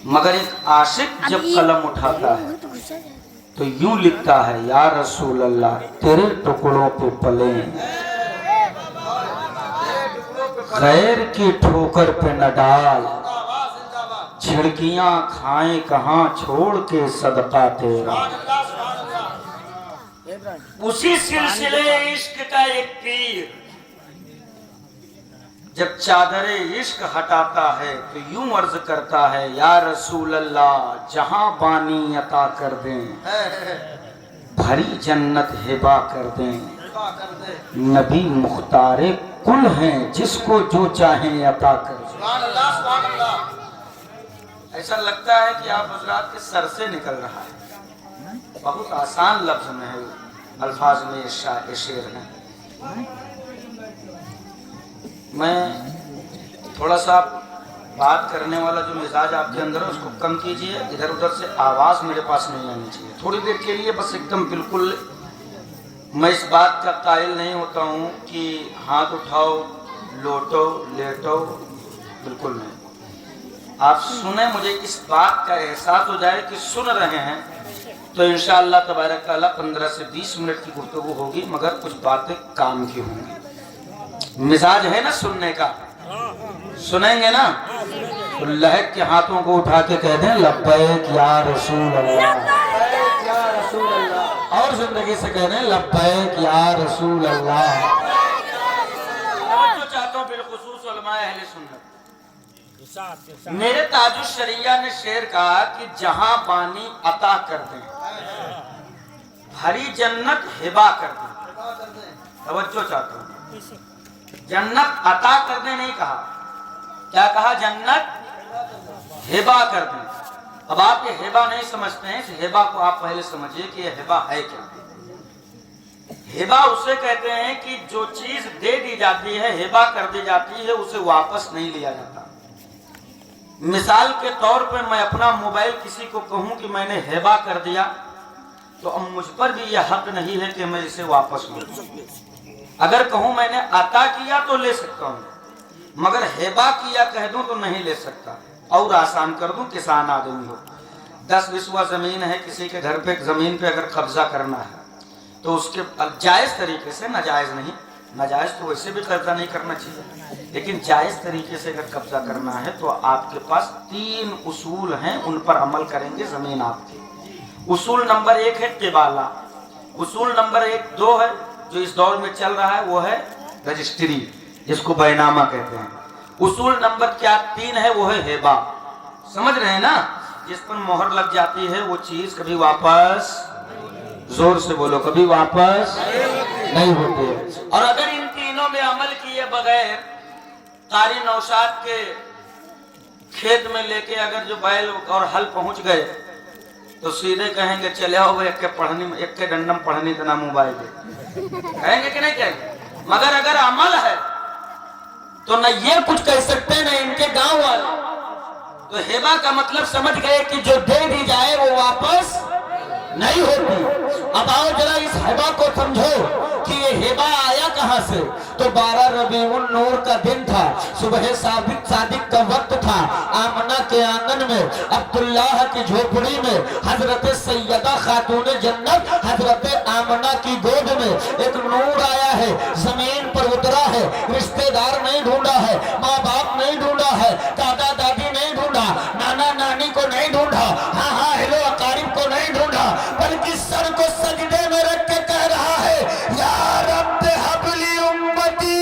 मगर एक आशिक जब कलम उठाता है तो यूं लिखता है, या रसूल अल्लाह तेरे टुकड़ों पे पले, गैर की ठोकर पे न डाल, झिड़कियां खाएं कहां छोड़ के सदका तेरा। उसी सिलसिले इश्क का एक पीर जब चादरे इश्क हटाता है तो यूं अर्ज करता है, या रसूल अल्लाह जहां बानी अता कर दें, भरी जन्नत हिबा कर दें, नबी मुख्तारे कुल हैं जिसको जो चाहें अता कर दें। ऐसा लगता है कि आप हजरात के सर से निकल रहा है। बहुत आसान लफ्ज में है, अल्फाज में शेर है। मैं थोड़ा सा बात करने वाला जो मिजाज आपके अंदर है उसको कम कीजिए, इधर उधर से आवाज़ मेरे पास नहीं आनी चाहिए। थोड़ी देर के लिए बस एकदम बिल्कुल, मैं इस बात का कायल नहीं होता हूँ कि हाथ उठाओ, लोटो, लेटो, बिल्कुल नहीं। आप सुने, मुझे इस बात का एहसास हो जाए कि सुन रहे हैं तो इंशाअल्लाह तबारक अल्लाह 15 से 20 मिनट की गुफ्तगू होगी, मगर कुछ बातें काम की होंगी। मिजाज है ना सुनने का, सुनेंगे ना तो लहक के हाथों को उठा के कह दें, लब्बैक या रसूल अल्लाह, और जिंदगी से कह दें, लब्बैक या रसूल अल्लाह। जो चाहता हूँ बिलखुसूस उलमाए अहले सुन्नत, मेरे ताजुश शरिया ने शेर कहा कि जहां बानी अता कर दें, भरी जन्नत हिबा कर दें। तवज्जो चाहता हूँ, जन्नत अता करने नहीं कहा, क्या कहा? जन्नत हिबा कर दें। अब आप ये हिबा नहीं समझते हैं, इस हिबा को आप पहले समझिए कि ये हिबा है क्या। हिबा उसे कहते हैं कि जो चीज दे दी जाती है, हिबा कर दी जाती है, उसे वापस नहीं लिया जाता। मिसाल के तौर पे मैं अपना मोबाइल किसी को कहूं कि मैंने हिबा कर दिया, तो अब मुझ पर भी यह हक नहीं है कि मैं इसे वापस लूं। अगर कहूं मैंने अता किया तो ले सकता हूं, मगर हिबा किया कह दूं तो नहीं ले सकता। और आसान कर दूं, किसान आदमी हो, 10 बिस्वा जमीन है किसी के घर पे, जमीन पे अगर कब्जा करना है तो उसके जायज तरीके से, नाजायज नहीं, नाजायज तो वैसे भी कब्जा नहीं करना चाहिए, लेकिन जायज तरीके से अगर कब्जा करना है तो आपके पास 3 उसूल हैं, उन पर अमल करेंगे जमीन आपकी। उसूल नंबर 1 है तिबाला, उसूल नंबर 2 है जो इस दौर में चल रहा है, वो है रजिस्ट्री, जिसको बैनामा कहते हैं। उसूल नंबर 3 है, वो है हिबा। समझ रहे हैं ना? जिस पर मोहर लग जाती है वो चीज कभी वापस, जोर से बोलो, कभी वापस नहीं होती है। और अगर इन तीनों में अमल किए बगैर कारी नौशाद के खेत में लेके अगर जो बैल और हल पहुंच गए तो सीधे कहेंगे, चले आओ भाई, एक के डंडम पढ़नी तो ना मोबाइल कहेंगे कि नहीं कहेंगे। मगर अगर अमल है तो न ये कुछ कह सकते न इनके गांव वाले। तो हिबा का मतलब समझ गए कि जो दे दी जाए वो वापस नहीं होती। अब आओ जरा इस हिबा को समझो कि ये हिबा आया कहां से। तो 12 रबीउन नूर का दिन था, सुबह सादिक का वक्त था। आमना के आंगन में, अब्दुल्लाह की झोपड़ी में, हजरत सैयदा खातून जन्नत हजरत आमना की गोद में एक नूर आया है, जमीन पर उतरा है। रिश्तेदार नहीं ढूंढा है, माँ बाप नहीं ढूंढा है, दादा दादी नहीं ढूंढा, नाना नानी को नहीं ढूंढा, हाँ हाँ हेलो अकारिब को नहीं ढूंढा, बल्कि सर को सजदे में रख के कह रहा है, या रब हबली उम्मती,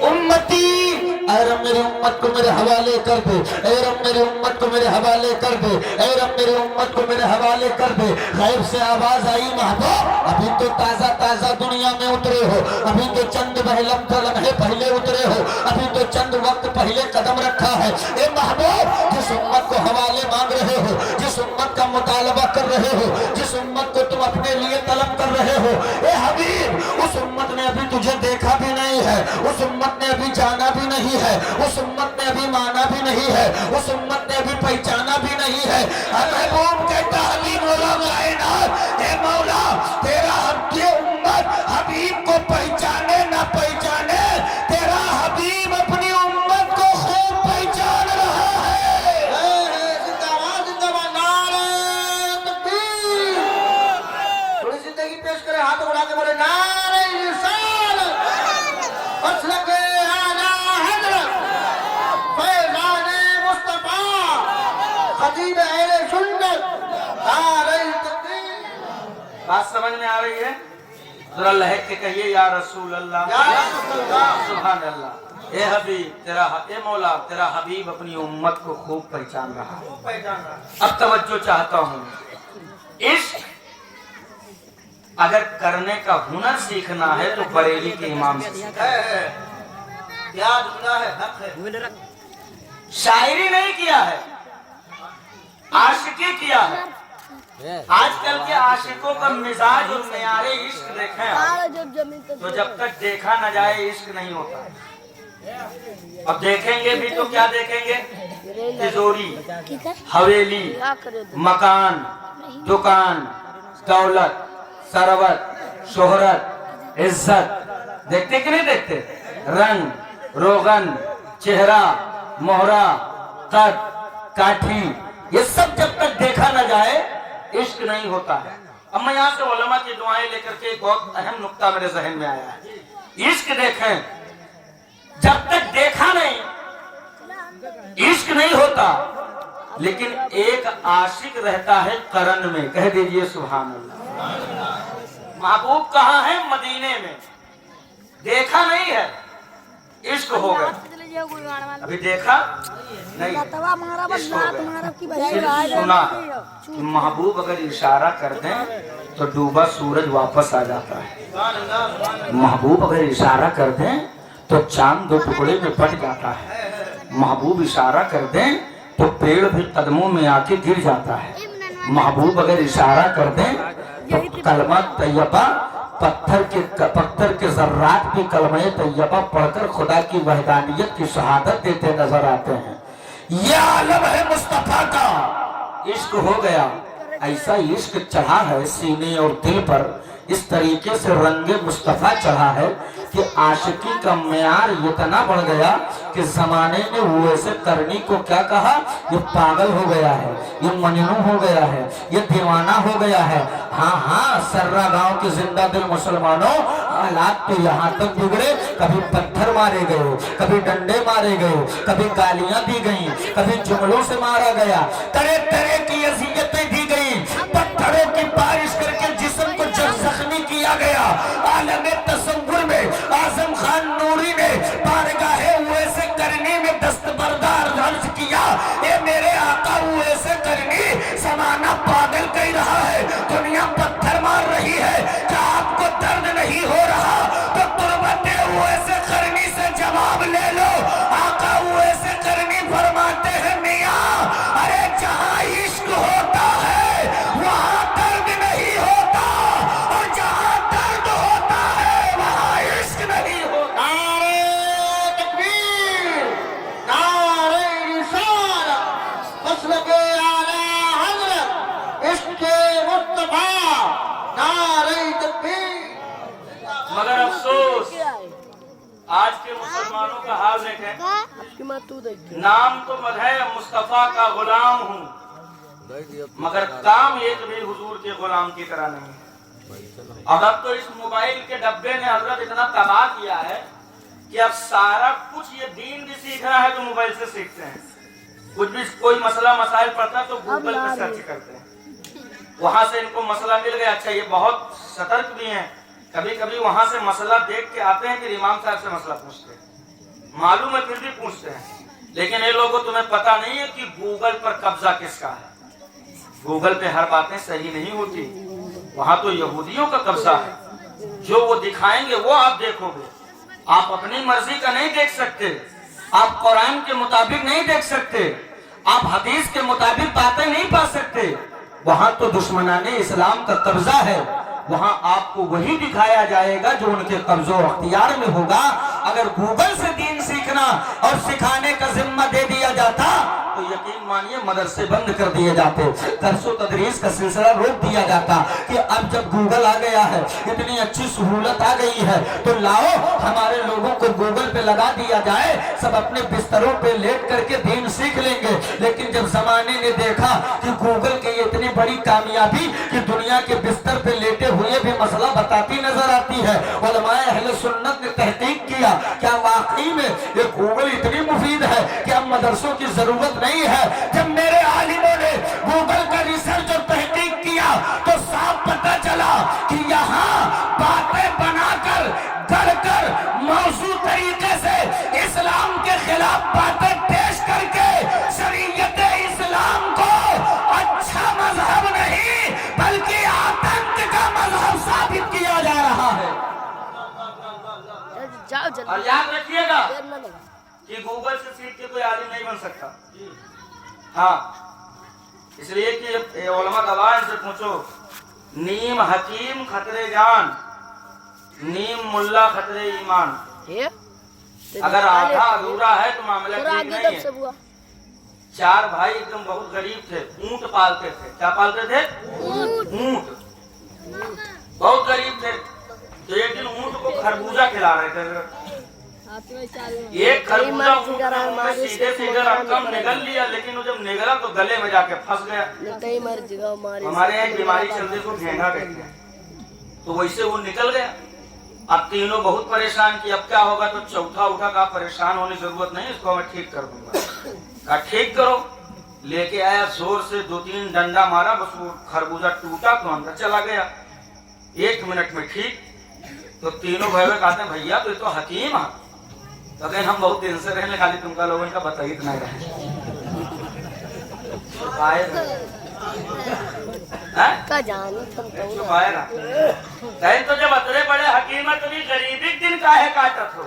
उम्मती, ऐ रब मेरी उम्मत को मेरे हवाले कर दे, ऐ रब मेरी उम्मत को मेरे हवाले कर दे, ऐ रब मेरी उम्मत को मेरे हवाले कर दे। गैब से आवाज आई, महबूब अभी तो ताजा ताजा दुनिया में उतरे हो, अभी तो चंद लम्हे पहले उतरे हो, अभी तो चंद वक्त पहले कदम रखा है। ए महबूब, जिस उम्मत को हवाले मांग रहे हो, जिस उम्मत का मुतालबा कर रहे हो, जिस उम्मत को तुम अपने लिए तलब कर रहे हो, ए हबीब, उस उम्मत ने अभी तुझे देखा भी नहीं है, उस उम्मत ने अभी जाना भी नहीं है, उस उम्मत ने अभी माना भी नहीं है, उस उम्मत ने अभी पहचाना भी नहीं है। महबूब कहता हबीब मौला कायनात, ए मौला तेरा ये उम्मत हबीब को पहचाने ना पहचाने, बात समझ में आ रही है? जरा लहक के कहिए या रसूल अल्लाह, सुभान अल्लाह। ए हबीब तेरा, ए मौला तेरा हबीब अपनी उम्मत को खूब पहचान रहा है। अब तवज्जो चाहता हूँ, इश्क अगर करने का हुनर सीखना है तो बरेली के इमाम से शायरी नहीं किया है, आशिकी किया है। आजकल के आशिकों का मिजाज और मेयारे इश्क देखें आप, तो जब तक देखा न जाए इश्क नहीं होता। अब देखेंगे भी तो क्या देखेंगे? तिजोरी, हवेली, मकान, दुकान, दौलत, सरवत, शोहरत, इज्जत, देखते कि नहीं देखते? रंग, रोगन, चेहरा, मोहरा, कद, काठी, ये सब जब तक देखा न जाए इश्क नहीं होता है। अब मैं यहाँ से उलमा की दुआएं लेकर के एक बहुत अहम नुक्ता मेरे जहन में आया है। इश्क देखें, जब तक देखा नहीं इश्क नहीं होता। लेकिन एक आशिक रहता है करन में, कह दीजिए सुभान अल्लाह। महबूब कहाँ है? मदीने में। देखा नहीं है, इश्क हो गया। अभी देखा नहीं, सुना कि महबूब अगर इशारा कर दें तो डूबा सूरज वापस आ जाता है। महबूब अगर इशारा कर दें तो चांद दो टुकड़े में बट जाता है। महबूब इशारा कर दें तो पेड़ भी कदमों में आके गिर जाता है। महबूब अगर इशारा कर दें तो कलमा तैयबा पत्थर के जर्रात भी कलमा तैयबा पढ़कर खुदा की वहदानियत की शहादत देते नजर आते हैं। यह आलम है मुस्तफा का, इश्क हो गया। ऐसा इश्क चढ़ा है सीने और दिल पर, इस तरीके से रंगे मुस्तफा चढ़ा है कि आशिकी का मेयार इतना बढ़ गया कि जमाने ने वो ऐसे करनी को क्या कहा? ये पागल हो गया है, ये मजनू हो गया है, ये दीवाना हो गया है। हाँ, सर्रा गांव के जिंदा दिल मुसलमानों, हालात तो यहाँ तक बिगड़े, कभी पत्थर मारे गए, कभी डंडे मारे गए, कभी गालियां दी गई, कभी जुमलों से मारा गया, तरह तरह की अज़ियतें दी गई, पत्थरों की बारिश करके जिस्म को जख्मी किया गया। आलम तसव्वुर में आजम खान नूरी ने बारगाहे वैसे करनी में दस्तबरदार अर्ज किया, ये मेरे आका वैसे करनी समाना पागल कह रहा है, दुनिया पत्थर मार रही है, क्या आपको दर्द नहीं हो रहा? तो तुरबते वैसे करनी से जवाब ले लो। आका वैसे करनी फरमाते हैं मियां, अरे जहां इश्क होता है वहां दर्द नहीं होता, और जहां दर्द होता है वहां इश्क नहीं होता। नारे तकबीर, नारे रिसालत, मसलके आला हज़रत, इश्क़ मुस्तफ़ा, नारे तकबीर। मगर अफसोस आज के मुसलमानों का हाल देखें। नाम तो मदह मुस्तफा का गुलाम हूँ, मगर काम एक भी हुजूर के गुलाम की तरह नहीं है। अब तो इस मोबाइल के डब्बे ने हजरत इतना तबाह किया है कि अब सारा कुछ ये दीन भी सीखना है तो मोबाइल से सीखते हैं। कुछ भी कोई मसला मसाइल पड़ता तो गूगल पे सर्च करते हैं, वहां से इनको मसला मिल गया। अच्छा, ये बहुत सतर्क भी हैं, कभी कभी वहां से मसला देख के आते हैं, फिर इमाम साहब से मसला पूछते हैं, मालूम है फिर भी पूछते हैं। लेकिन ये लोगों को तुम्हें पता नहीं है कि गूगल पर कब्जा किसका है। गूगल पे हर बातें सही नहीं होती, वहां तो यहूदियों का कब्जा है। जो वो दिखाएंगे वो आप देखोगे। आप अपनी मर्जी का नहीं देख सकते, आप कुरान के मुताबिक नहीं देख सकते, आप हदीस के मुताबिक बातें नहीं पा सकते। वहां तो दुश्मनाने इस्लाम का कब्जा है, वहां आपको वही दिखाया जाएगा जो उनके कब्जो अख्तियार में होगा। अगर गूगल से दीन सीखना और सिखाने का जिम्मा दे दिया जाता तो यकीन मानिए मदरसे बंद कर दिए जाते, दरसो तदरीस का सिलसिला रोक दिया जाता। कि अब जब गूगल आ गया है, इतनी अच्छी सहूलत आ गई है, तो लाओ हमारे लोगों को गूगल पे लगा दिया जाए, सब अपने बिस्तरों पे लेट करके दीन सीख लेंगे। लेकिन जब जमाने ने देखा कि गूगल की इतनी बड़ी कामयाबी कि दुनिया के बिस्तर पे लेटे हुए भी मसला बताती नजर आती है, उलमाए अहले सुन्नत ने तहकीक किया क्या वाकई में ये गूगल इतनी मुफीद है कि अब मदरसों की जरूरत नहीं है। जब मेरे आलिमों ने गूगल का रिसर्च और तहकीक किया तो साफ पता चला यहाँ बातें बनाकर गढ़ कर मौजू तरीके से इस्लाम के खिलाफ बातें पेश करके शरीयत इस्लाम को अच्छा मजहब नहीं बल्कि आतंक का मजहब साबित किया जा रहा है। और याद रखिएगा कि गूगल से सीख के कोई आलिम नहीं बन सकता। हाँ, इसलिए कि उलमा गवाह से पूछो, नीम हकीम खतरे जान, नीम मुल्ला खतरे ईमान। अगर आधा अधूरा है तो मामला ठीक नहीं है। चार भाई एकदम बहुत गरीब थे, ऊंट पालते थे। क्या पालते थे? ऊंट। बहुत गरीब थे, तो एक दिन ऊंट को खरबूजा खिला रहे थे। एक खरबूजा ऊंट ने सीधे सीधे रकम निगल लिया, लेकिन वो जब निगला तो गले में जाके फंस गया। हमारे यहाँ बीमारी चलती को घेंगा कहते हैं, तो वैसे वो निकल गया। अब तीनों बहुत परेशान कि अब क्या होगा, तो चौथा उठा का परेशान होने की जरूरत नहीं, इसको मैं ठीक कर दूंगा। कहा ठीक करो। लेके आया, जोर से 2-3 डंडा मारा, बस वो खरबूजा टूटा तो अंदर चला गया। 1 मिनट में ठीक। तो तीनों भाई कहते हैं भैया तो ये तो हकीम है। तो कहें हम बहुत दिन से रहने, खाली तुमका लोगों का बताइए इतना ही रहे। तो जब अतरे बड़े हकीम है, तुम्हें गरीबी दिन काहे काटत हो,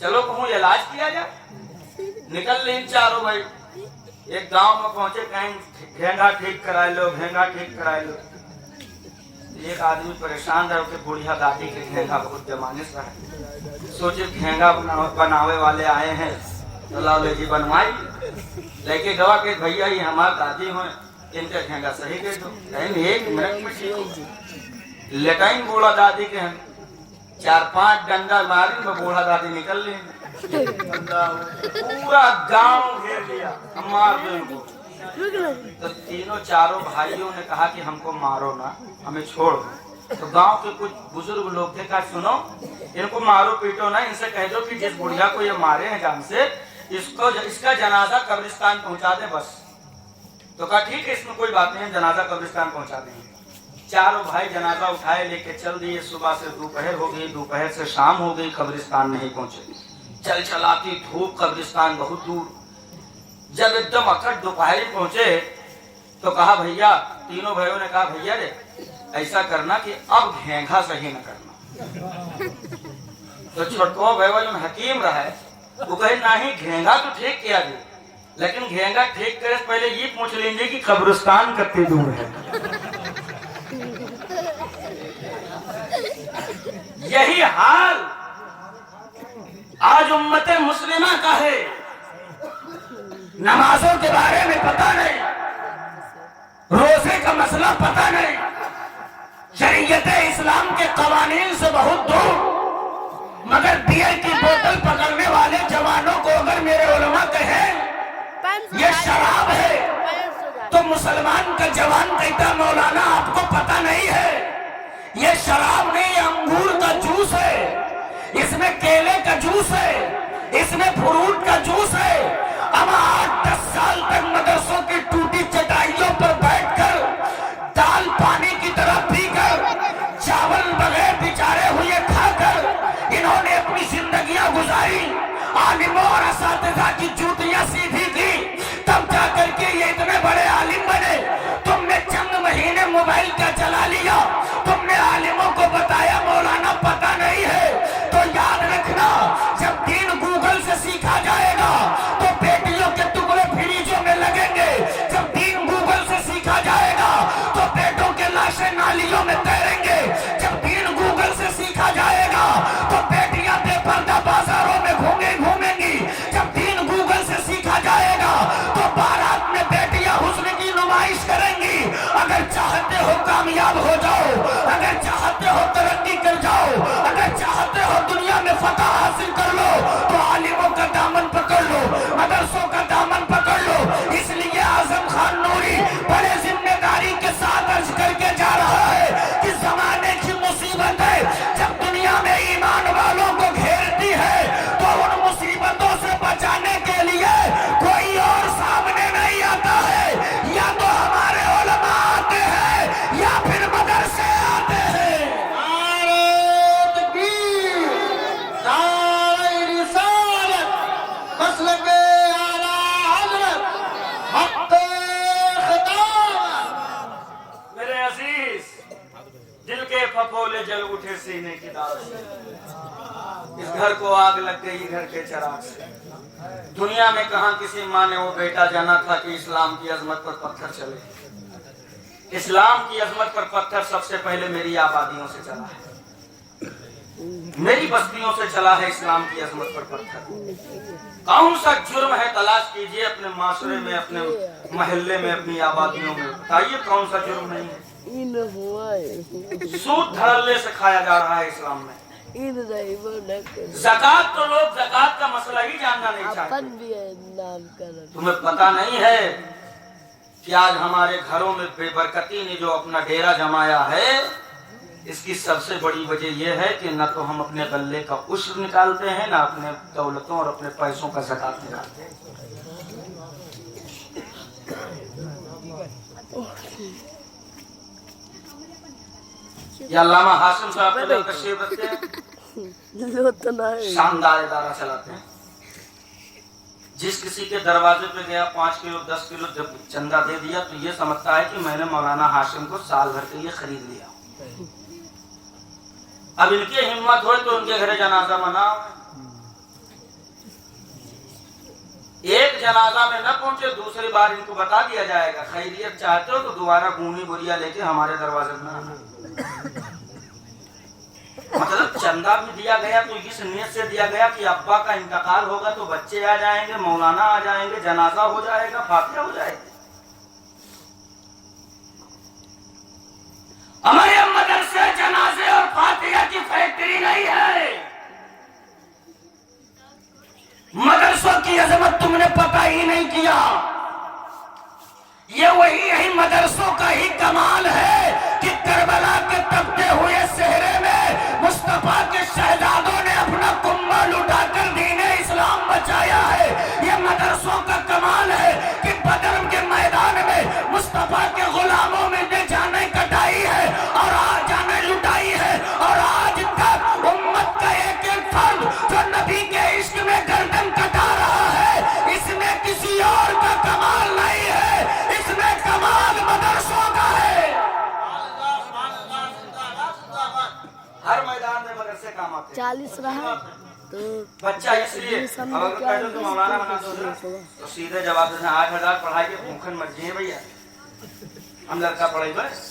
चलो कहूँ इलाज किया जाए। निकल लीन चारों भाई, एक गांव में पहुंचे, कहीं घेंगा ठीक करा लो, घेंगा ठीक करा लो। एक आदमी परेशान रहे कि बुढ़िया दादी के घेंगा बहुत जमाने से है। सोचे घेंगा बनावे वाले आए हैं, तो लाओ ले जी बनवाई। लेके गवा के भैया ये हमारे दादी हो, इनका घेंगा सही दे दो। 1 मिनट में ठीक हो। लेटाइन बूढ़ा दादी के हैं, 4-5 डंडा मारी तो बूढ़ा दादी निकल ली। पूरा गांव घेर लिया, मार दो इनको। तो तीनों चारों भाइयों ने कहा कि हमको मारो ना, हमें छोड़ दो। तो गांव के कुछ बुजुर्ग लोग थे, कहा सुनो, इनको मारो पीटो ना, इनसे कह दो कि जिस बुढ़िया को ये मारे हैं जान से, इसका जनाजा कब्रिस्तान पहुंचा दे बस। तो कहा ठीक है, इसमें कोई बात नहीं, जनाजा कब्रिस्तान पहुंचा देंगे। चारों भाई जनाजा उठाए लेके चल दिए। सुबह से दोपहर हो गई, दोपहर से शाम हो गई, कब्रिस्तान नहीं पहुंचे। चल चलाती धूप, कब्रिस्तान बहुत दूर। जब एकदम अखट दोपहर पहुंचे तो कहा भैया, तीनों भाइयों ने कहा भैया रे ऐसा करना कि अब घेंगा सही न करना। तो छोटको भाई वाले हकीम रहा है, वो कहे नहीं घेंगा तो ठीक किया जी, लेकिन घेंगा ठीक करे पहले ये पूछ लेंगे कि कब्रिस्तान कितनी दूर है। यही हाल आज उम्मते मुस्लिमा का है। नमाजों के बारे में पता नहीं, रोजे का मसला पता नहीं, शरीयत इस्लाम के कवानीन से बहुत दूर। मगर बियर की बोतल पकड़ने वाले जवानों को अगर मेरे उलमा कहे ये शराब है, तो मुसलमान का जवान कहता मौलाना आपको पता नहीं है, ये शराब नहीं, ये अंगूर का जूस है, इसमें केले का जूस है, इसमें फ्रूट का जूस है। अब 8-10 साल तक मदरसों की टूटी चटाइयों पर बैठकर दाल पानी की तरह पीकर, चावल बगैर बिचारे हुए खाकर इन्होंने अपनी जिंदगियां गुजारी। आलिमों और असातिज़ा की जूतियां सीधी की, तब जाकर के ये इतने बड़े आलिम बने। तुमने चंद महीने मोबाइल का चला लिया, तुमने आलिमों को बताया मौलाना पता नहीं है। तो याद रखना, जब दीन गूगल से सीखा जाएगा तो बेटियों के टुकड़े फ्रीजों में लगेंगे। जब दीन गूगल से सीखा जाएगा तो बेटों के लाशें नालियों में तैरेंगे। जब दीन गूगल से सीखा जाएगा तो बेटियां बेपर्दा बाजारों में घूमेंगी। जब दीन गूगल से सीखा जाएगा तो बारात में बेटियां हुस्न की नुमाइश करेंगी। अगर चाहते हो कामयाब हो जाओ, अगर चाहते हो तरक्की कर जाओ, अगर चाहते हो दुनिया में फतह हासिल कर लो, तो आलिमों का दामन पकड़ो। सीने की दाग से, इस घर को आग लग गई घर के चराग से। दुनिया में कहां किसी माँ ने वो बेटा जाना था कि इस्लाम की अजमत पर पत्थर चले। इस्लाम की अजमत पर पत्थर सबसे पहले मेरी आबादियों से चला है, मेरी बस्तियों से चला है इस्लाम की अजमत पर पत्थर। कौन सा जुर्म है तलाश कीजिए अपने माशरे में, अपने मोहल्ले में, अपनी आबादियों में, बताइए कौन सा जुर्म नहीं है। सूद धड़ल्ले से खाया जा रहा है इस्लाम में। ज़कात तो लोग ज़कात का मसला ही जानना नहीं चाहते। तुम्हें पता नहीं है कि आज हमारे घरों में बेबरकती ने जो अपना डेरा जमाया है, इसकी सबसे बड़ी वजह यह है कि न तो हम अपने गल्ले का उश्र निकालते हैं, न अपने दौलतों और अपने पैसों का ज़कात निकालते हैं। ये अल्लामा हाशिम साहब के लोग तशरीफ रखते हैं, शानदार इदारा चलाते हैं। जिस किसी के दरवाजे पे गया 5 किलो 10 किलो जब चंदा दे दिया तो ये समझता है कि मैंने मौलाना हाशिम को साल भर के लिए खरीद लिया। अब इनकी हिम्मत हो तो उनके घरे जनाजा मनाओ। एक जनाजा में न पहुंचे, दूसरी बार इनको बता दिया जाएगा खैरियत चाहते हो तो दोबारा गूनी बुरिया लेके हमारे दरवाजे में आना। मतलब चंदा भी दिया गया तो इस नियत से दिया गया कि अब्बा का इंतकाल होगा तो बच्चे आ जाएंगे, मौलाना आ जाएंगे, जनाजा हो जाएगा, फातिहा हो जाएगी। हमारे मदरसे जनाजे और फातिहा की फैक्ट्री नहीं है। मदरसों की अजमत तुमने पता ही नहीं किया। ये वही यही मदरसों का ही कमाल है कि करबला के तपते हुए सेहरे में मुस्तफा के शहजादों ने अपना कुंभल उठाकर दीने इस्लाम बचाया है। ये मदरसों का कमाल है कि बदर के मैदान में मुस्तफा के गुलामों में ने जाने कटाई है और आज जाने लुटाई है। और आज तक उम्मत का एक एक फर्द जो नबी के इश्क में गर्दन कटा रहा है, इसमें किसी और का कमाल नहीं है, इसमें कमाल मदरसों का है। हर मैदान में मदरसे काम आते हैं। 40 रहा तो बच्चा इसलिए अगर कह दो तो मौलाना बना दो तो सीधे जवाब देना 8000 पढ़ाई के भूखन मर जाए भैया, हम लड़का पढ़ाई बस।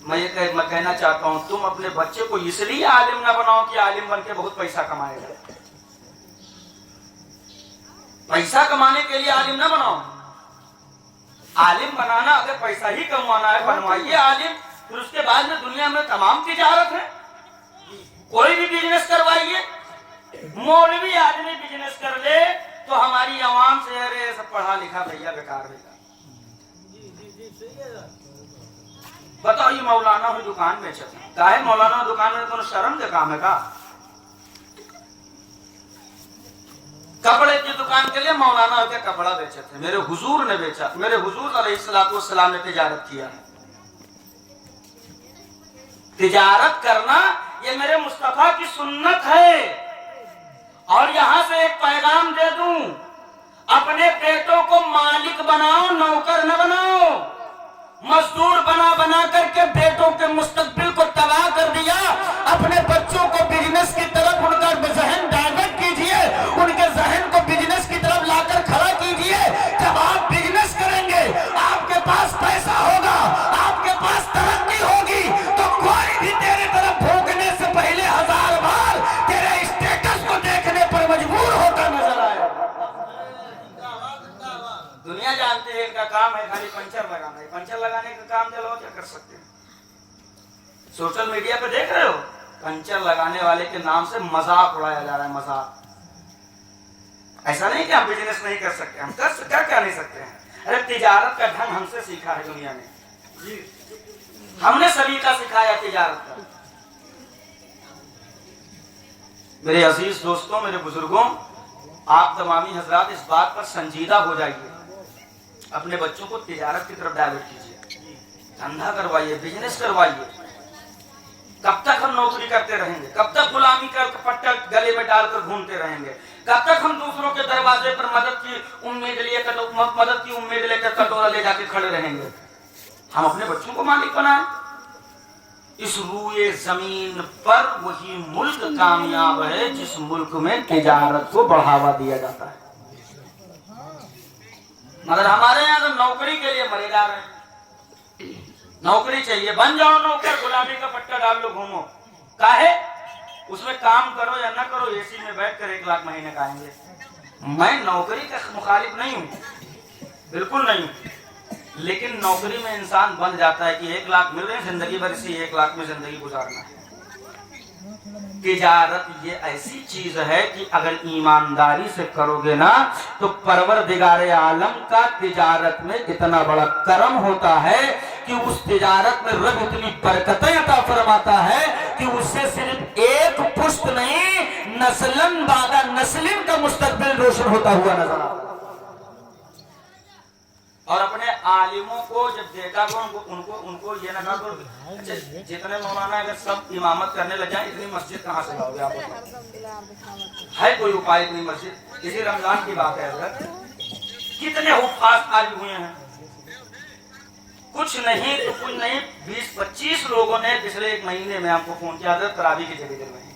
मैं कहना चाहता हूँ तुम अपने बच्चे को इसलिए आलिम ना बनाओ कि आलिम बन के बहुत पैसा कमाएगा। पैसा कमाने के लिए आलिम ना बनाओ। आलिम बनाना अगर पैसा ही कमाना है बनवाइए आलिम, फिर उसके बाद में दुनिया में तमाम तिजारत है, कोई भी बिजनेस करवाइए। मौलवी आदमी बिजनेस कर ले तो हमारी आवाम से अरे सब पढ़ा लिखा भैया बेकार भैया। बताओ ये मौलाना हुई दुकान बेचे काहे? मौलाना दुकान में तो शर्म के काम है का? कपड़े की दुकान के लिए मौलाना होकर कपड़ा बेचे थे, मेरे हुजूर ने बेचा, मेरे हुजूर अलैहिस्सलाम ने तिजारत किया है। तिजारत करना ये मेरे मुस्तफा की सुन्नत है। और यहां से एक पैगाम दे दूं, अपने बेटों को मालिक बनाओ, नौकर न बनाओ। मजदूर बना बना करके बेटों के मुस्तकबिल को तबाह कर दिया। अपने बच्चों को बिजनेस की तरफ उनका जहन डाइवर्ट कीजिए, उनके जहन को बिजनेस की तरफ लाकर खड़ा कीजिए। जब आप बिजनेस करेंगे, आपके पास पैसा होगा, आपके पास तरक्की होगी, तो कोई भी तेरे तरफ भोंकने से पहले 1000 बार तेरे स्टेटस को देखने पर मजबूर होकर नजर आए। दुनिया जानती है इनका काम है खाली पंचर लगाना है। पंचर लगाने का काम चलो क्या कर सकते हैं? सोशल मीडिया पे देख रहे हो, पंचर लगाने वाले के नाम से मजाक उड़ाया जा रहा है, मजाक। ऐसा नहीं कि हम बिजनेस नहीं कर सकते, हम कर क्या नहीं सकते हैं। अरे तिजारत का ढंग हमसे सीखा है दुनिया ने, हमने सलीका सिखाया तिजारत का। मेरे अजीज दोस्तों, मेरे बुजुर्गों, आप तमामी हजरात इस बात पर संजीदा हो जाइए, अपने बच्चों को तिजारत की तरफ डाइवर्ट कीजिए, धंधा करवाइए, बिजनेस करवाइए। कब तक हम नौकरी करते रहेंगे? कब तक गुलामी का पट्टा गले में डालकर घूमते रहेंगे? कब तक हम दूसरों के दरवाजे पर मदद की उम्मीद लेकर कटोरा ले जाके खड़े रहेंगे? हम अपने बच्चों को मालिक बनाएं। इस रूए जमीन पर वही मुल्क कामयाब है जिस मुल्क में तिजारत को बढ़ावा दिया जाता है। मगर हमारे यहाँ तो नौकरी के लिए मरे जा रहे हैं। नौकरी चाहिए, बन जाओ नौकर, गुलामी का पट्टा डाल लो, घूमो। काहे? उसमें काम करो या ना करो, एसी में बैठ कर 1 लाख महीने का आएंगे। मैं नौकरी का मुखालिफ नहीं हूँ, बिल्कुल नहीं हूँ, लेकिन नौकरी में इंसान बन जाता है कि 1 लाख मिल रहे हैं, जिंदगी भर इसी 1 लाख में जिंदगी गुजारना है। तिजारत ये ऐसी चीज है कि अगर ईमानदारी से करोगे ना तो परवरदिगारे आलम का तिजारत में इतना बड़ा करम होता है कि उस तिजारत में रब इतनी बरकतें अता फरमाता है कि उससे सिर्फ एक पुश्त नहीं, नस्लन बादा नस्लिन का मुस्तकबिल रोशन होता हुआ नजर आता है। और अपने आलिमों को जब देखा तो उनको ये ना कहा जितने मौलाना अगर सब इमामत करने लग जाए, इतनी मस्जिद कहाँ से लाओगे आप? है कोई उपाय? इतनी मस्जिद इसी रमजान की बात है अगर कितने हुफ्फाज खाली हुए हैं, कुछ नहीं तो कुछ नहीं, 20-25 लोगों ने पिछले 1 महीने में आपको फोन किया था तरावी की जगह दिलवाई,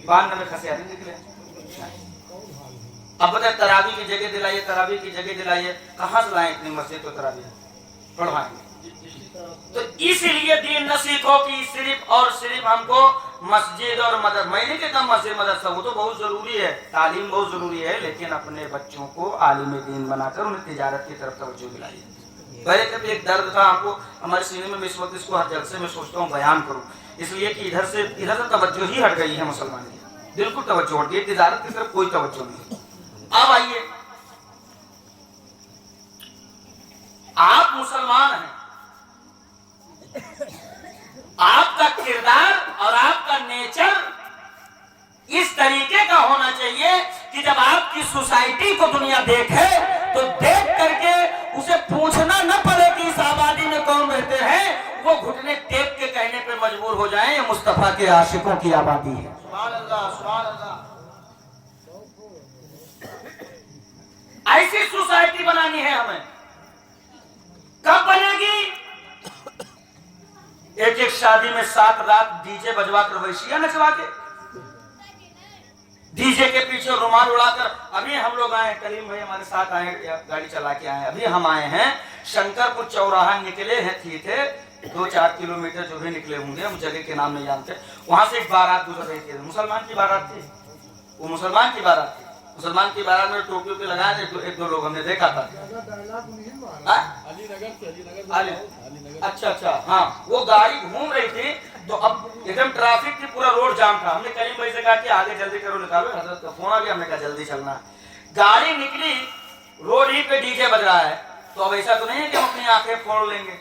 92 खसियारी निकले। अब बताए तरावी की जगह दिलाइए, तरावी की जगह दिलाइए, कहाँ से लाए इतनी मस्जिद तो तरावी पढ़वाएंगे। तो इसलिए दीन न सीखो कि सिर्फ और सिर्फ हमको मस्जिद और मदरसा, मैं नहीं कहता मस्जिद मदरसा वो तो बहुत जरूरी है, तालीम बहुत जरूरी है, लेकिन अपने बच्चों को आलिम दीन बनाकर उन्हें तिजारत की तरफ तवज्जो दिलाइए। पहले कभी एक दर्द था आपको हमारे सीने में, इस वक्त इसको हर जलसे में सोचता हूँ बयान करूँ, इसलिए कि इधर से तवज्जो ही हट गई है मुसलमान की, बिल्कुल तवज्जो हट गई, तिजारत की तरफ कोई तवज्जो नहीं। अब आइए, आप मुसलमान हैं, आपका किरदार और आपका नेचर इस तरीके का होना चाहिए कि जब आपकी सोसाइटी को दुनिया देखे तो देख करके उसे पूछना न पड़े कि इस आबादी में कौन रहते हैं, वो घुटने टेक के कहने पे मजबूर हो जाएं ये मुस्तफा के आशिकों की आबादी है। सुभान अल्लाह, सुभान अल्लाह। ऐसी सोसाइटी बनानी है हमें। कब बनेगी? एक शादी में 7 रात डीजे बजवा कर वैशिया नचवा के, डीजे के पीछे रुमाल उड़ाकर। अभी हम लोग आए, करीम भाई हमारे साथ आए, गाड़ी चला के आए, अभी हम आए हैं शंकरपुर चौराहा, निकले हैं थे 2-4 किलोमीटर जो भी निकले होंगे, हम जगह के नाम नहीं जानते। वहां से एक बारात गुजर रही थी, मुसलमान की बारात थी, वो मुसलमान की बारात थी। मुसलमान की बारात में टोपी पे लगाए थे, 1-2 लोग हमने देखा था। अच्छा, हाँ, वो गाड़ी घूम रही थी तो अब एकदम ट्रैफिक थी, पूरा रोड जाम था। हमने करीम भाई से कहा कि आगे जल्दी करो, निकालो, हजरत का फोन आ गया, हमने कहा जल्दी चलना है। गाड़ी निकली, रोड ही पे डीजे बज रहा है, तो अब ऐसा तो नहीं है कि हम अपनी आंखें फोड़ लेंगे।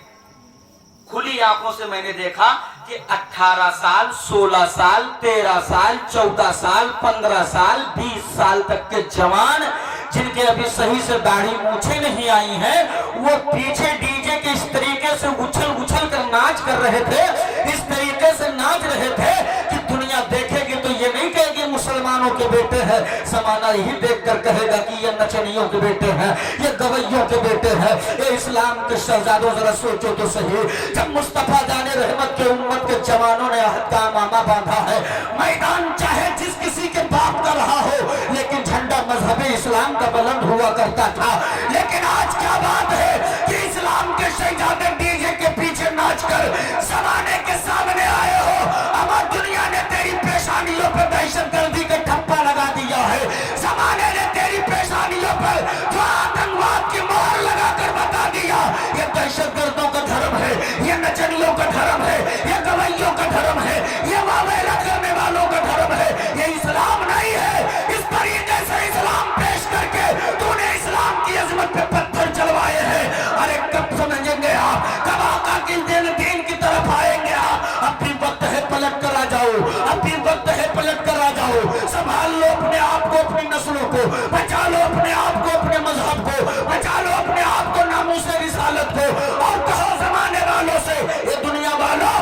खुली आंखों से मैंने देखा कि 18 साल, 16 साल, 13 साल, 14 साल, 15 साल, 20 साल तक के जवान जिनके अभी सही से दाढ़ी मूछें नहीं आई हैं, वो पीछे डीजे के इस तरीके से उछल कर नाच कर रहे थे, इस तरीके से नाच रहे थे कि दुनिया देखेगी तो ये नहीं कहेगी मुसलमानों के बेटे हैं, जमाना ही देखकर कहेगा कि ये नचनियों के बेटे हैं, ये गवैयों के बेटे हैं। ये इस्लाम के शहजादों, जरा सोचो तो सही, जब मुस्तफा जाने रहमत के उम्मत के जवानों ने अहद का मामा बांधा है, मैदान चाहे जिस किसी के बाप का रहा हो, लेकिन झंडा मजहबी इस्लाम का बुलंद हुआ करता था। लेकिन आज क्या बात है कि इस्लाम के शहजादे डीजे के पीछे नाचकर जमाने के सामने आए हो। अब दुनिया ने तेरी पेशानियों पर दहशतगर्दी का ठप्पा लगा दिया है, जमाने ने तेरी पेशानियों पर जो आतंकवाद की मोहर लगाकर बता दिया ये दहशतगर्दों का धर्म है, ये नचनियों का धर्म है, ये गवैयों का धर्म है, ये वावेला करने वालों का धर्म है, ये इस्लाम नहीं है। इस तरीके से इस्लाम पेश करके तूने इस्लाम की अजमत पे पत्थर चलवाए हैं। अरे कब समझेंगे आप, कब आका के दीन की तरफ आएंगे आप? अभी वक्त है पलट कर आ जाओ, अभी वक्त है पलट कर आ जाओ। संभाल लो अपने आप को, अपनी नस्लों को बचा लो, अपने आप को, अपने मजहब को बचा लो, अपने आप को, नामूस रिसालत को। और कहो जमाने वालों से, ये दुनिया वालों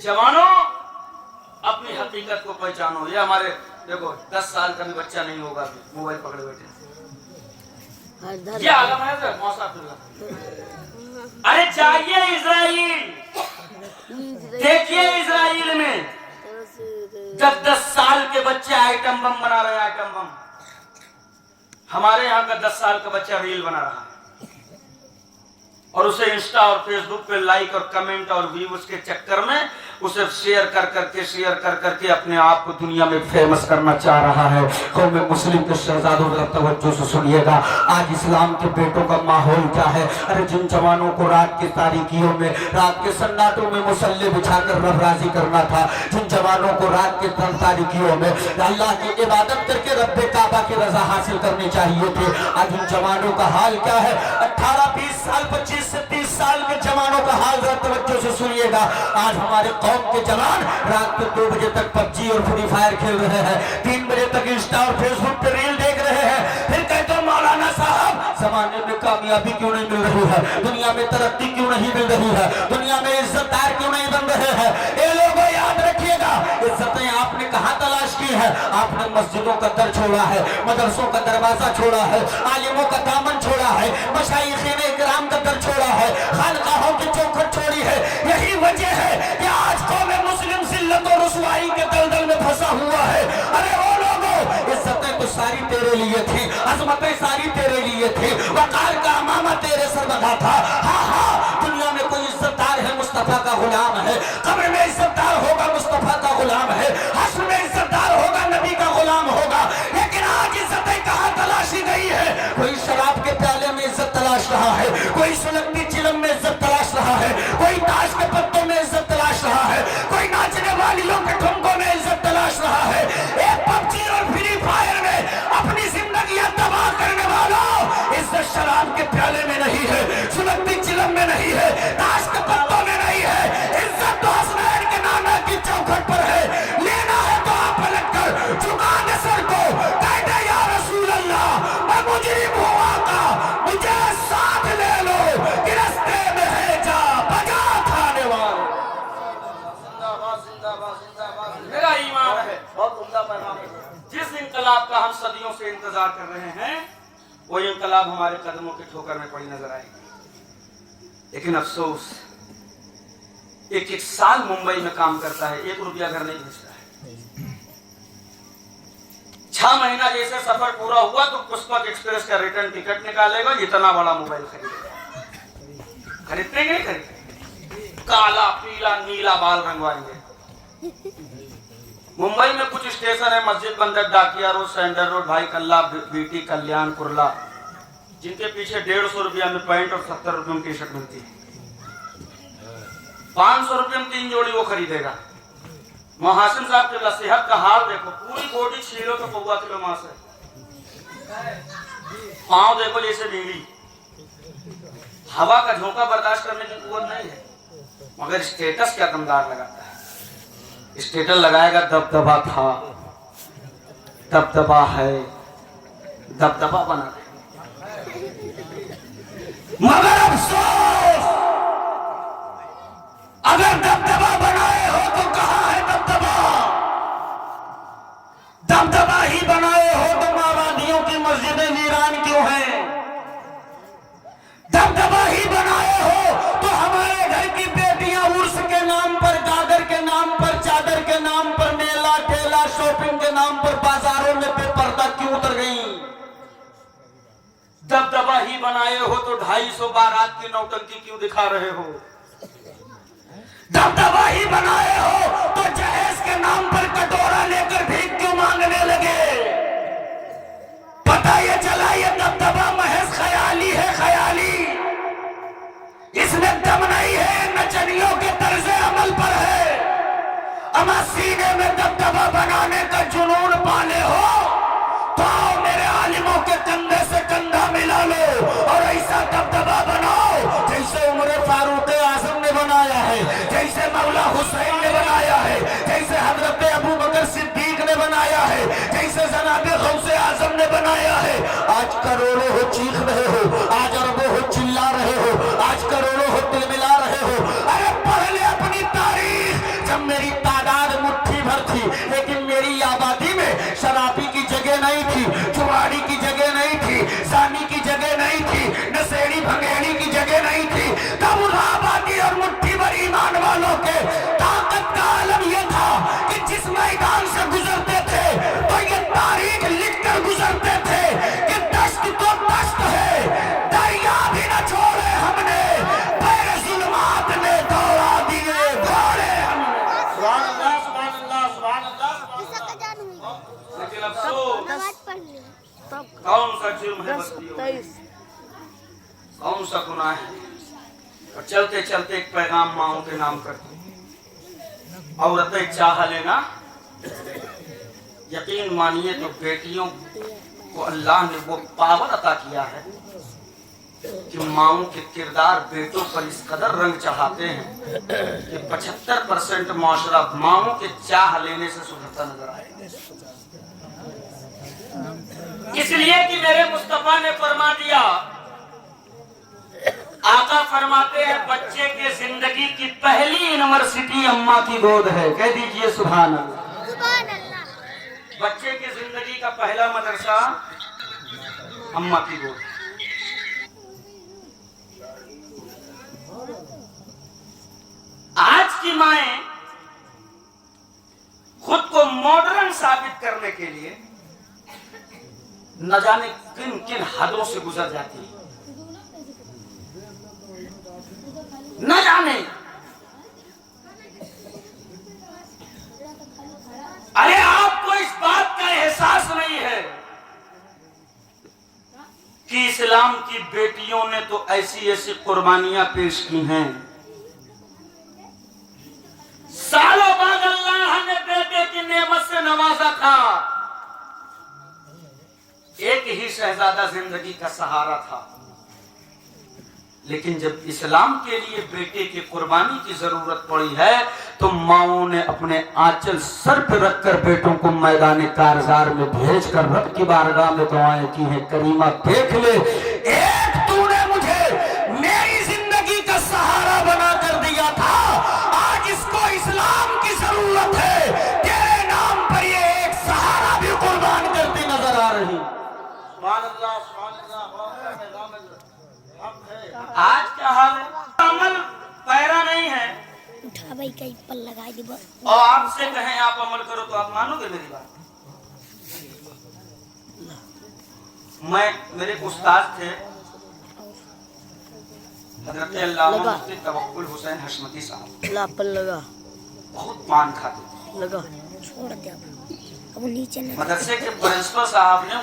जवानों, अपनी हकीकत को पहचानो। ये हमारे देखो 10 साल का भी बच्चा नहीं होगा, मोबाइल पकड़े बैठे। ये आलम है सर, मौसा अरे जाइए इजराइल, देखिए इजराइल में 10-10 साल के बच्चे आइटम बम बना रहे हैं, आइटम बम। हमारे यहाँ का 10 साल का बच्चा रील बना रहा है और उसे इंस्टा और फेसबुक पे लाइक और कमेंट और व्यूज के चक्कर में उसे शेयर कर करके अपने आप को दुनिया में फेमस करना चाह रहा है। कौम मुस्लिम के शहजादों का तवज्जो से सुनिएगा, आज इस्लाम के बेटों का माहौल क्या है। अरे जिन जवानों को रात की तारीकियों में, रात के सन्नाटों में मुसल्ले बिछाकर रब राजी करना था, जिन जवानों को रात के तारीकियों में अल्लाह की इबादत करके रब्बे काबा की रजा हासिल करनी चाहिए थे, आज उन जवानों का हाल क्या है। 18-20 साल 25 से 30 साल के जवानों का हाल जरा तवज्जो से सुनिएगा। आज हमारे कौम के जवान रात को 2 बजे तक पबजी और फ्री फायर खेल रहे हैं, 3 बजे तक इंस्टा और फेसबुक पे रील देख रहे हैं। फिर कहते हो मौलाना साहब जमाने में कामयाबी क्यों नहीं मिल रही है, दुनिया में तरक्की क्यों नहीं मिल रही है, दुनिया में इज्जतदार क्यों नहीं बन रहे हैं। ये लोगों याद रखिएगा, इज्जतें आपने कहाँ तलाश की है। आपने मस्जिदों का दर छोड़ा है, मदरसों का दरवाजा छोड़ा है, आलिमों का दामन छोड़ा है, मशाइखीन इकराम का दर छोड़ा है, खानकाहों की चौखट छोड़ी है। यही वजह है कि आज कौम मुस्लिम जिल्लत और रुसवाई के दलदल में फंसा हुआ है। अरे ओ लोगों, इज्जतें तो सारी तेरे लिए थी, अजमतें सारी तेरे लिए थी, वकार का अमामा तेरे सर बंधा था। हाँ हाँ, दुनिया में कोई इज्जतदार है, मुस्तफा का गुलाम है। कब्र में इज्जतदार होगा, मुस्तफा का गुलाम है। हश्र में इज्जतदार होगा, नबी का गुलाम होगा। लेकिन आज इज्जतें कहाँ तलाशी गई है। कोई शराब के प्याले में इज्जत तलाश रहा है, कोई सुलगती चिलम में इज्जत तलाश रहा है, कोई ताश के पत्तों में इज्जत तलाश रहा है, कोई नाचने वालियों के ठुमकों में इज्जत तलाश रहा है। एक पबजी और फ्री फायर में अपनी जिंदगियां तबाह करने वालों, इज्जत शराब के प्याले में नहीं है, सुलगती चिलम में नहीं है, ताश के पत्तों में नहीं है। इज्जत तो हसनैन के नाना की चौखट पर है। लेना है तो आप पलट कर झुका दे सर को, कह दे या रसूल अल्लाह मैं मुजरिम हुआ का, मुझे साथ ले लो कि रास्ते में है जा बजा खाने वाले। मेरा ईमान है, बहुत उम्दा पैगाम है। जिस इंकलाब का हम सदियों से इंतजार कर रहे हैं, वो इंकलाब हमारे कदमों की ठोकर में पड़ी नजर आएगी। लेकिन अफसोस, एक साल मुंबई में काम करता है, 1 रुपया घर नहीं भेजता है। 6 महीना जैसे सफर पूरा हुआ तो पुष्पक एक्सप्रेस का रिटर्न टिकट निकालेगा, इतना बड़ा मोबाइल खरीदेगा। खरीदते नहीं खरीदते, काला पीला नीला बाल रंगवाएंगे। मुंबई में कुछ स्टेशन है, मस्जिद बंदर, डाकिया रोड, सेंटर रोड, भाई कल्ला, बीटी, कल्याण, कुर्ला, जिनके पीछे 150 रुपया में पैंट और 70 रुपये में टी शर्ट मिलती है। 500 रुपये में 3 जोड़ी वो खरीदेगा। मोहसिन साहब के सेहत का हाल देखो, पूरी बॉडी छीलो तो पौवा किलो मांस है, पाँव देखो जैसे बीड़ी। हवा का झोंका बर्दाश्त करने की कुव्वत नहीं है, मगर स्टेटस क्या दमदार लगाता है। स्टेटस लगाएगा दबदबा था, दबदबा है, दबदबा बना दे। मगर अफसोस, अगर दबदबा बनाए हो तो कहां है दबदबा। दबदबा ही बनाए हो तो मावादियों की मस्जिदें वीरान क्यों हैं। दबदबा ही बनाए हो तो हमारे घर की बेटियां उर्स के नाम पर, गागर के नाम पर, चादर के नाम पर, मेला ठेला शॉपिंग के नाम पर बाजारों में बेपर्दा क्यों उतर गई। दबदबा ही बनाए हो तो 250 बारात की नौटंकी क्यों दिखा रहे हो। दबदबा ही बनाए हो तो जहेज के नाम पर कटोरा लेकर भीख क्यों मांगने लगे। पता ये चला ये दबदबा महज ख्याली है, ख्याली। इसमें दम नहीं है, नचनियों के तर्ज़े अमल पर है। अमा सीने में दबदबा बनाने का जुनून पाले हो तो मेरे आलिमों के कंधे से कंधा मिला लो और ऐसा दबदबा बनाओ जैसे उमर फारूक आजम ने बनाया है, जैसे मौला हुसैन ने बनाया है, जैसे हजरत अबू बकर सिद्दीक ने बनाया है, जैसे जनाबे गौसे आजम ने बनाया है। आज करोड़ों हो चीख रहे हो, आज अरबों हो चिल्ला रहे हो, आज करोड़ों हो तिलमिला रहे हो। अरे पढ़ ले अपनी तारीख, जब मेरी तादाद मुट्ठी भर थी, लेकिन मेरी आबादी में शराबी की जगह नहीं थी, चुवाड़ी की जगह नहीं थी, सानी की जगह नहीं थी, नशेड़ी भंगेड़ी की जगह नहीं थी। तब उस आबादी और मुट्ठी भर ईमान वालों के ताकत का आलम यह था कि जिस मैदान से गुजरते थे तो ये तारीख लिख कर गुजरते थे कि दश्त तो दश्त है, दरिया भी न छोड़े हमने, पैर जुल्मात ने दौड़ा दिए घोड़े हमने। सुभान अल्लाह, सुभान अल्लाह, सुभान अल्लाह। लेकिन अफसोस, नमाज पढ़ ली कौन सा जुर्म है बस्तियों, कौन सा गुनाह है। और चलते चलते एक पैगाम माओ के नाम करते, औरतें चाह लेना, यकीन मानिए तो बेटियों को अल्लाह ने वो पावर अता किया है कि माओ के किरदार बेटों पर इस कदर रंग चढ़ाते हैं कि 75% मुआशरा माओ के चाह लेने से सुधरता नजर आएगा। इसलिए कि मेरे मुस्तफा ने फरमा दिया, आका फरमाते हैं बच्चे के जिंदगी की पहली यूनिवर्सिटी अम्मा की गोद है। कह दीजिए सुभान अल्लाह। सुभान अल्लाह। बच्चे की जिंदगी का पहला मदरसा अम्मा की गोद। आज की माएं खुद को मॉडर्न साबित करने के लिए न जाने किन किन हदों से गुजर जाती है, न जाने। अरे आपको इस बात का एहसास नहीं है कि इस्लाम की बेटियों ने तो ऐसी ऐसी कुर्बानियां पेश की हैं। सालों बाद अल्लाह ने बेटे की नेमत से नवाजा था। एक ही शहजादा जिंदगी का सहारा था, लेकिन जब इस्लाम के लिए बेटे की कुर्बानी की जरूरत पड़ी है तो माओं ने अपने आंचल सर पर रखकर बेटों को मैदान कारजार में भेजकर रब की बारगाह में दुआएं की हैं। करीमा देख ले, एक तूने मुझे मेरी जिंदगी का सहारा बना कर दिया था, आज इसको इस्लाम की जरूरत है, तेरे नाम पर ये एक सहारा भी कुर्बान करती नजर आ रही। आज क्या हाल है, अमल पैरा नहीं है। उठा भाई कहीं पर लगाई दी और आपसे कहें आप अमल करो तो आप मानोगे मेरी बात? मेरे उस्ताद थे हजरत अल्लामा मुफ्ती तवक्कुल हुसैन हशमती साहब, लापन लगा बहुत पान खाते थे। लगा छोड़ दे अब नीचे न मदरसे के प्रिंसिपल साहब ने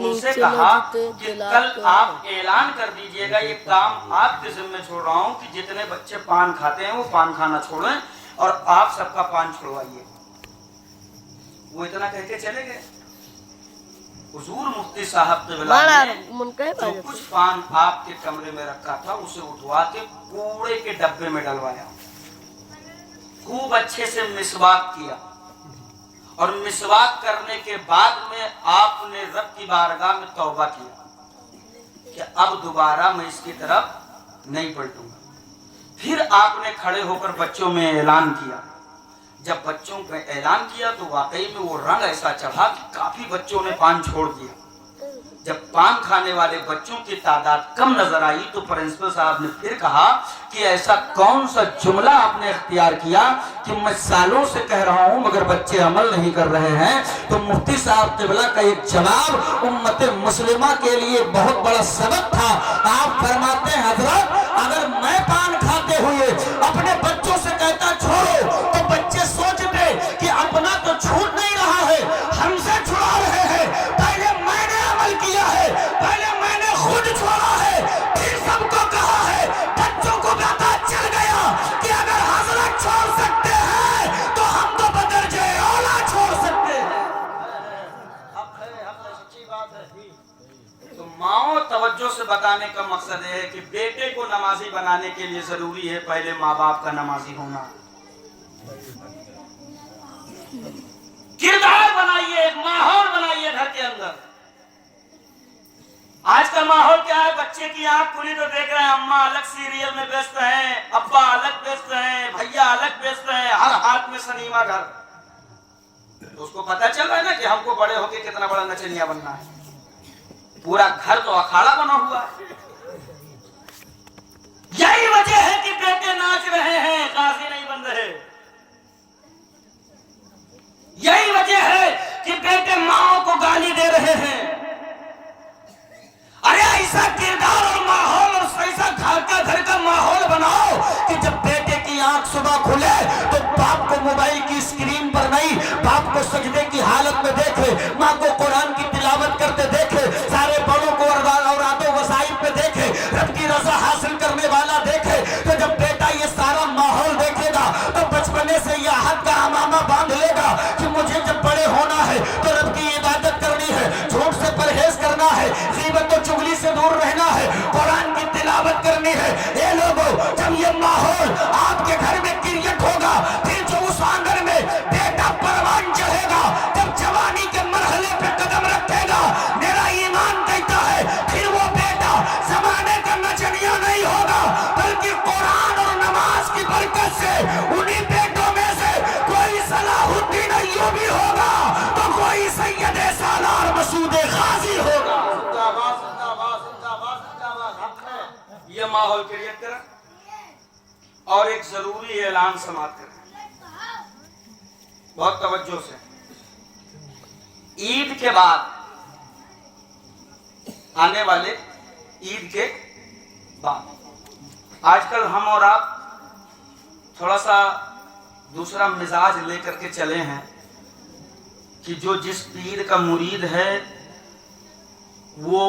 उनसे कहा कि कल आप ऐलान कर दीजिएगा, ये काम आपके जिम्मे छोड़ रहा हूँ कि जितने बच्चे पान खाते हैं वो पान खाना छोड़ें और आप सबका पान छुड़वाइए। वो इतना कह के चले गए। हुजूर मुफ्ती साहब ने जो कुछ पान आपके कमरे में रखा था उसे उठवा के कूड़े के डब्बे में डलवाया, खूब अच्छे से मिसवाक किया और मिसवाक करने के बाद में आपने रब की बारगाह में तौबा किया कि अब दोबारा मैं इसकी तरफ नहीं पलटूंगा। फिर आपने खड़े होकर बच्चों में ऐलान किया। जब बच्चों का ऐलान किया तो वाकई में वो रंग ऐसा चढ़ा कि काफी बच्चों ने पान छोड़ दिया। जब पान खाने वाले बच्चों की तादाद कम नजर आई तो प्रिंसिपल साहब ने फिर कहा कि ऐसा कौन सा जुमला आपने इख्तियार किया कि मैं सालों से कह रहा हूं मगर बच्चे अमल नहीं कर रहे हैं। तो मुफ्ती साहब क़िबला का एक जवाब उम्मत मुस्लिमा के लिए बहुत बड़ा सबक था। आप फरमाते हैं हजरत, अगर मैं पान खाते हुए अपने बच्चों से कहता छोड़ो तो बच्चे सोचते कि अपना तो छूट नहीं रहा है, हमसे छुड़ा रहे हैं। पहले मैंने अमल किया है, पहले मैंने खुद छोड़ा है, फिर सबको कहा है। बच्चों को पता चल गया कि अगर हजरत छोड़ सकते हैं तो हम तो बदरजे औला छोड़ सकते हैं। तो माओ तवज्जो से बताने का मकसद है कि बेटे को नमाजी बनाने के लिए जरूरी है पहले माँ बाप का नमाजी होना। किरदार बनाइए, एक माहौल बनाइए घर के अंदर। آج کا ماحول کیا ہے؟ بچے کی آنکھ کھلی تو دیکھ رہے ہیں اما الگ سیریل میں ویست ہیں، ابا الگ ویست ہیں، بھیا الگ ویست ہیں، ہر ہاتھ میں سنیما گھر. تو اس کو پتا چل رہا ہے نا کہ ہم کو بڑے ہو کے کتنا بڑا نچنیا بننا ہے. پورا گھر تو اکھاڑا بنا ہوا ہے. یہی وجہ ہے کہ بیٹے ناچ رہے ہیں، قاضی نہیں بن رہے. یہی وجہ ہے کہ بیٹے ماں کو گالی دے رہے ہیں. ارے ایسا کردار اور ماحول اور ایسا گھر کا ماحول بناؤ کہ جب بیٹے کی آنکھ صبح کھلے تو باپ کو موبائل کی اسکرین پر نہیں، باپ کو سجدے کی حالت میں دیکھے، ماں کو قرآن کی تلاوت کرتے دیکھے، سارے بڑوں کو اورادوں وسائل پہ دیکھے، رب کی رضا حاصل کرنے والا دیکھے. تو جب بیٹا یہ سارا ماحول دیکھے گا تو بچپنے سے یہ حد کا امامہ باندھ لے گا کہ مجھے جب بڑے ہونا ہے تو رب کی عبادت کرنی ہے، جھوٹ سے پرہیز کرنا ہے، غیبت و چغلی سے دور رہنا ہے، قرآن کی تلاوت کرنی ہے. اے لوگوں، جب یہ ماحول آپ کے گھر میں کریٹ ہوگا، پھر جو اس آنگن میں بیٹا پروان چڑھے گا، جب جوانی کے مرحلے پہ قدم رکھے گا، میرا ایمان کہتا ہے پھر وہ بیٹا زمانے کا نچنیا نہیں ہوگا، بلکہ قرآن اور نماز کی برکت سے انہی بیٹوں میں سے کوئی صلاح الدین ایوبی ہوگا تو کوئی سید سالار مسعود غازی ہوگا. یہ ماحول کریٹ کریں. اور ایک ضروری اعلان سماعت کریں، بہت توجہ سے. عید کے بعد آنے والے عید کے بعد آج کل ہم اور آپ تھوڑا سا دوسرا مزاج لے کر کے چلے ہیں کہ جو جس پیر کا مرید ہے وہ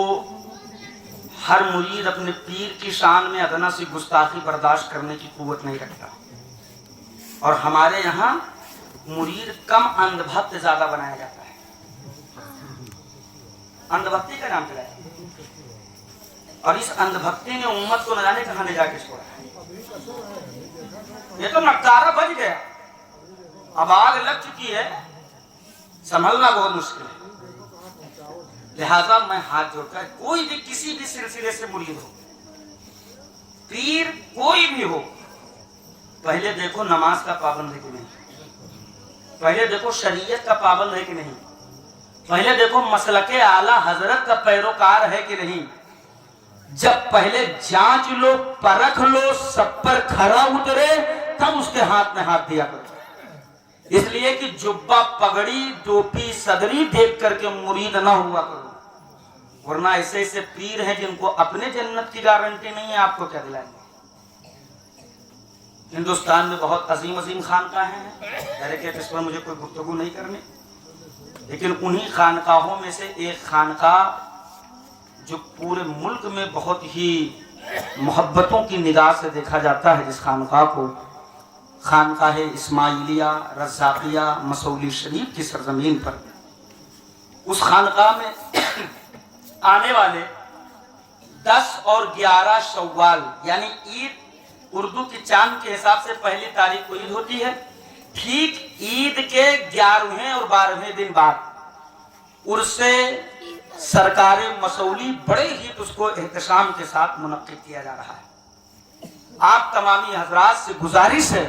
ہر مرید اپنے پیر کی شان میں ادنا سی گستاخی برداشت کرنے کی قوت نہیں رکھتا. اور ہمارے یہاں مرید کم اندھ بھکت زیادہ بنایا جاتا ہے. اندھ بھکتی کا نام چلایا اور اس اندھ بھکتی نے امت کو نہ جانے کہاں لے جا کے چھوڑا ہے. یہ تو نکارہ بج گیا، اب آگ لگ چکی ہے، سنبھلنا بہت مشکل ہے. لہذا میں ہاتھ جوڑ کر کوئی بھی کسی بھی سلسلے سے مرید ہو، پیر کوئی بھی ہو، پہلے دیکھو نماز کا پابند ہے کہ نہیں، پہلے دیکھو شریعت کا پابند ہے کہ نہیں، پہلے دیکھو مسلک اعلیٰ حضرت کا پیروکار ہے کہ نہیں. جب پہلے جانچ لو، پرکھ لو، سب پر کھرا اترے، تب اس کے ہاتھ میں ہاتھ دیا کرو. اس لیے کہ جبہ پگڑی ٹوپی صدری دیکھ کر کے مرید نہ ہوا کرو، ورنہ ایسے ایسے پیر ہیں جن کو اپنے جنت کی گارنٹی نہیں ہے، آپ کو کیا دلائیں گے. ہندوستان میں بہت عظیم عظیم خانقاہیں ہیں، ڈائریکٹ اس پر مجھے کوئی گفتگو نہیں کرنی، لیکن انہی خانقاہوں میں سے ایک خانقاہ جو پورے ملک میں بہت ہی محبتوں کی نگاہ سے دیکھا جاتا ہے، جس خانقاہ کو خانقاہ اسماعیلیہ رزاقیہ مسولی شریف کی سرزمین پر، اس خانقاہ میں آنے والے 10 اور 11 شوال یعنی عید اردو کی چاند کے حساب سے پہلی تاریخ کو عید ہوتی ہے، ٹھیک عید کے 11ویں اور 12ویں دن بعد عرس سرکار مسولی بڑے ہی اس کو احتشام کے ساتھ منعقد کیا جا رہا ہے. آپ تمامی حضرات سے گزارش ہے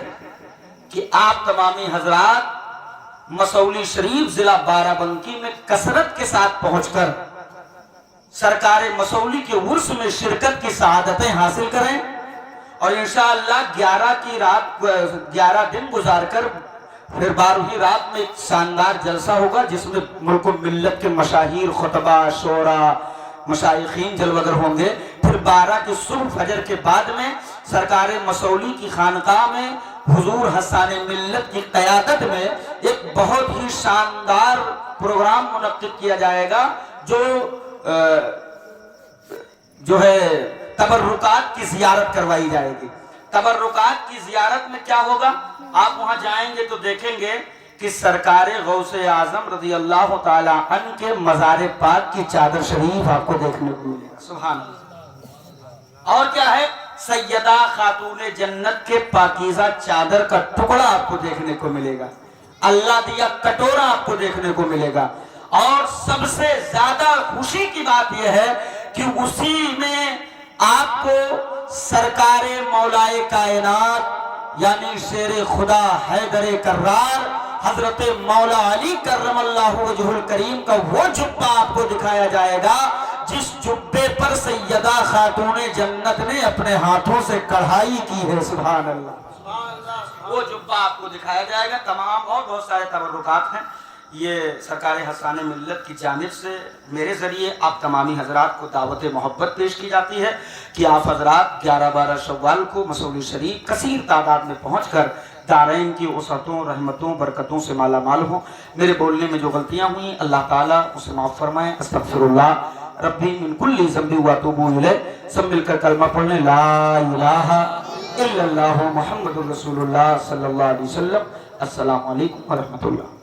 کہ آپ تمامی حضرات مسولی شریف ضلع بارہ بنکی میں کثرت کے ساتھ پہنچ کر سرکار مسولی کے عرس میں شرکت کی سعادتیں حاصل کریں، اور انشاءاللہ 11 دن گزار کر پھر 12ویں رات میں ایک شاندار جلسہ ہوگا جس میں ملک و ملت کے مشاہیر، خطبہ، شعراء، مشائخین جلوگر ہوں گے. پھر 12 کی صبح فجر کے بعد میں سرکار مسولی کی خانقاہ میں حضور حسان ملت کی قیادت میں ایک بہت ہی شاندار پروگرام منعقد کیا جائے گا جو ہے تبرکات کی زیارت کروائی جائے گی. تبرکات کی زیارت میں کیا ہوگا؟ آپ وہاں جائیں گے تو دیکھیں گے کہ سرکار غوث اعظم رضی اللہ تعالی عنہ کے مزار پاک کی چادر شریف آپ کو دیکھنے کو ملے گا. سبحان اللہ. اور کیا ہے؟ سیدہ خاتون جنت کے پاکیزہ چادر کا ٹکڑا آپ کو دیکھنے کو ملے گا، اللہ دیا کٹورا آپ کو دیکھنے کو ملے گا. اور سب سے زیادہ خوشی کی بات یہ ہے کہ اسی میں آپ کو سرکار مولائے کائنات یعنی شیر خدا حیدر کرار حضرت مولا علی کرم اللہ وجہ الکریم کا وہ جبہ آپ کو دکھایا جائے گا جس جبے پر سیدہ خاتون جنت نے اپنے ہاتھوں سے کڑھائی کی ہے. سبحان اللہ. وہ جبہ آپ کو دکھایا جائے گا. تمام اور بہت سارے تبرکات ہیں. یہ سرکار حسان ملت کی جانب سے میرے ذریعے آپ تمامی حضرات کو دعوت محبت پیش کی جاتی ہے کہ آپ حضرات 11-12 شوال کو مسولی شریف کثیر تعداد میں پہنچ کر دارین کی وسعتوں رحمتوں برکتوں سے مالا مال ہوں. میرے بولنے میں جو غلطیاں ہوئیں اللہ تعالیٰ اسے معاف فرمائیں. استغفر اللہ ربی من کل ذنب و اتوب الیہ. سب مل کر کلمہ پڑھ لیں لا الہ الا اللہ محمد رسول اللہ صلی اللہ علیہ وسلم. السلام علیکم ورحمۃ اللہ.